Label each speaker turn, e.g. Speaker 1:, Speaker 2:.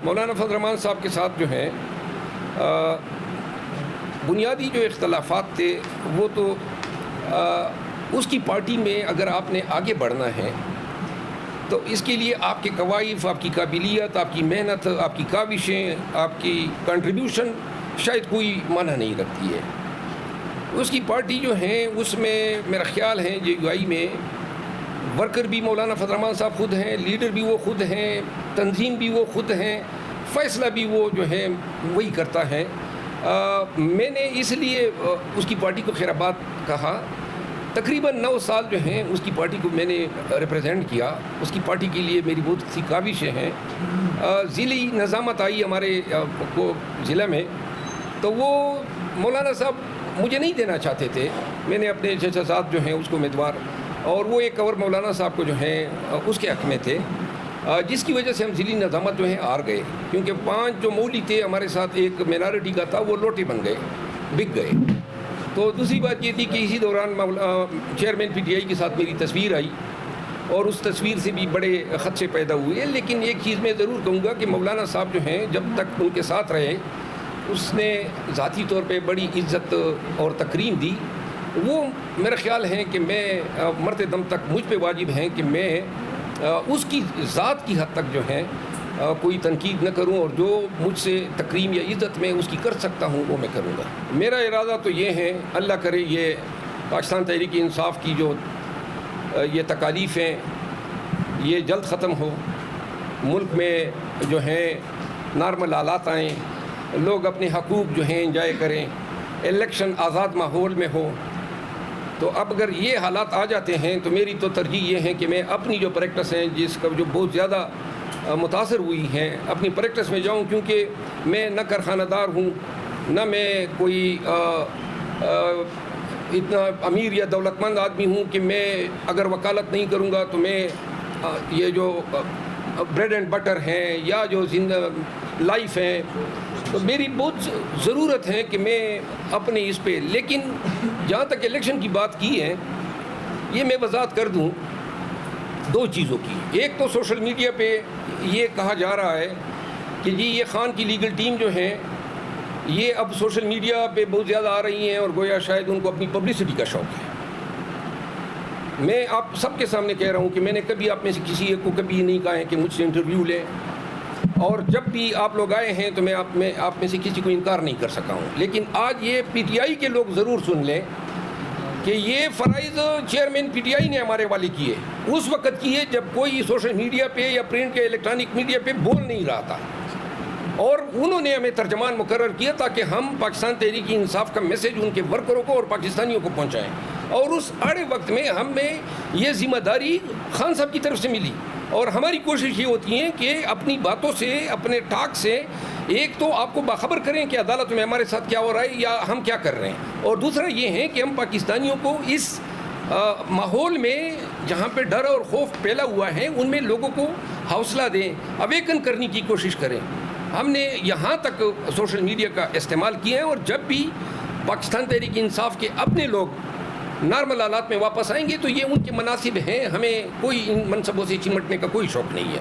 Speaker 1: مولانا فضل الرحمان صاحب کے ساتھ جو ہیں بنیادی جو اختلافات تھے وہ تو اس کی پارٹی میں اگر آپ نے آگے بڑھنا ہے تو اس کے لیے آپ کے کوائف، آپ کی قابلیت، آپ کی محنت، آپ کی کاوشیں، آپ کی کنٹریبیوشن شاید کوئی معنی نہیں رکھتی ہے۔ اس کی پارٹی جو ہیں اس میں میرا خیال ہے جے یو آئی میں ورکر بھی مولانا فضل الرحمان صاحب خود ہیں، لیڈر بھی وہ خود ہیں، تنظیم بھی وہ خود ہیں، فیصلہ بھی وہ جو ہے وہی کرتا ہے۔ میں نے اس لیے اس کی پارٹی کو خیر آباد کہا۔ تقریباً 9 سال جو ہیں اس کی پارٹی کو میں نے ریپرزینٹ کیا، اس کی پارٹی کے لیے میری بہت سی کاوشیں ہیں۔ ضلعی نظامت آئی ہمارے کو ضلع میں، تو وہ مولانا صاحب مجھے نہیں دینا چاہتے تھے، میں نے اپنے چچا صاحب جو ہیں اس کو امیدوار، اور وہ ایک اور مولانا صاحب کو جو ہیں اس کے حق میں تھے، جس کی وجہ سے ہم ضلعی نظامت جو ہیں ہار گئے، کیونکہ 5 جو مولی تھے ہمارے ساتھ ایک مینارٹی کا تھا وہ لوٹے بن گئے، بک گئے۔ تو دوسری بات یہ تھی کہ اسی دوران چیئرمین پی ٹی آئی کے ساتھ میری تصویر آئی، اور اس تصویر سے بھی بڑے خدشے پیدا ہوئے۔ لیکن ایک چیز میں ضرور کہوں گا کہ مولانا صاحب جو ہیں جب تک ان کے ساتھ رہے اس نے ذاتی طور پہ بڑی عزت اور تکریم دی۔ وہ میرا خیال ہے کہ میں مرتے دم تک مجھ پہ واجب ہیں کہ میں اس کی ذات کی حد تک جو ہے کوئی تنقید نہ کروں، اور جو مجھ سے تکریم یا عزت میں اس کی کر سکتا ہوں وہ میں کروں گا۔ میرا ارادہ تو یہ ہے، اللہ کرے یہ پاکستان تحریک انصاف کی جو یہ تکالیف ہیں یہ جلد ختم ہو، ملک میں جو ہیں نارمل حالات آئیں، لوگ اپنے حقوق جو ہیں انجوائے کریں، الیکشن آزاد ماحول میں ہو۔ تو اب اگر یہ حالات آ جاتے ہیں تو میری تو ترجیح یہ ہے کہ میں اپنی جو پریکٹس ہیں جس کا جو بہت زیادہ متاثر ہوئی ہیں اپنی پریکٹس میں جاؤں، کیونکہ میں نہ کارخانہ دار ہوں، نہ میں کوئی اتنا امیر یا دولت مند آدمی ہوں کہ میں اگر وکالت نہیں کروں گا تو میں یہ جو بریڈ اینڈ بٹر ہیں یا جو لائف ہیں، تو میری بہت ضرورت ہے کہ میں اپنے اس پہ، لیکن جہاں تک الیکشن کی بات کی ہے یہ میں وضاحت کر دوں 2 چیزوں کی۔ ایک تو سوشل میڈیا پہ یہ کہا جا رہا ہے کہ جی یہ خان کی لیگل ٹیم جو ہیں یہ اب سوشل میڈیا پہ بہت زیادہ آ رہی ہیں اور گویا شاید ان کو اپنی پبلسٹی کا شوق ہے۔ میں آپ سب کے سامنے کہہ رہا ہوں کہ میں نے کبھی آپ میں سے کسی ایک کو کبھی نہیں کہا ہے کہ مجھ سے انٹرویو لیں، اور جب بھی آپ لوگ آئے ہیں تو میں آپ میں سے کسی کو انکار نہیں کر سکا ہوں۔ لیکن آج یہ پی ٹی آئی کے لوگ ضرور سن لیں کہ یہ فرائض چیئرمین پی ٹی آئی نے ہمارے والے کیے، اس وقت کیے جب کوئی سوشل میڈیا پہ یا پرنٹ یا الیکٹرانک میڈیا پہ بول نہیں رہا تھا، اور انہوں نے ہمیں ترجمان مقرر کیا تاکہ ہم پاکستان تحریک انصاف کا میسج ان کے ورکروں کو اور پاکستانیوں کو پہنچائیں۔ اور اس آڑے وقت میں ہمیں یہ ذمہ داری خان صاحب کی طرف سے ملی، اور ہماری کوشش یہ ہوتی ہے کہ اپنی باتوں سے، اپنے ٹاک سے ایک تو آپ کو باخبر کریں کہ عدالت میں ہمارے ساتھ کیا ہو رہا ہے یا ہم کیا کر رہے ہیں، اور دوسرا یہ ہے کہ ہم پاکستانیوں کو اس ماحول میں جہاں پہ ڈر اور خوف پھیلا ہوا ہے ان میں لوگوں کو حوصلہ دیں، اویکن کرنے کی کوشش کریں۔ ہم نے یہاں تک سوشل میڈیا کا استعمال کیا ہے، اور جب بھی پاکستان تحریک انصاف کے اپنے لوگ نارمل حالات میں واپس آئیں گے تو یہ ان کے مناسب ہیں، ہمیں کوئی ان منصبوں سے چمٹنے کا کوئی شوق نہیں ہے۔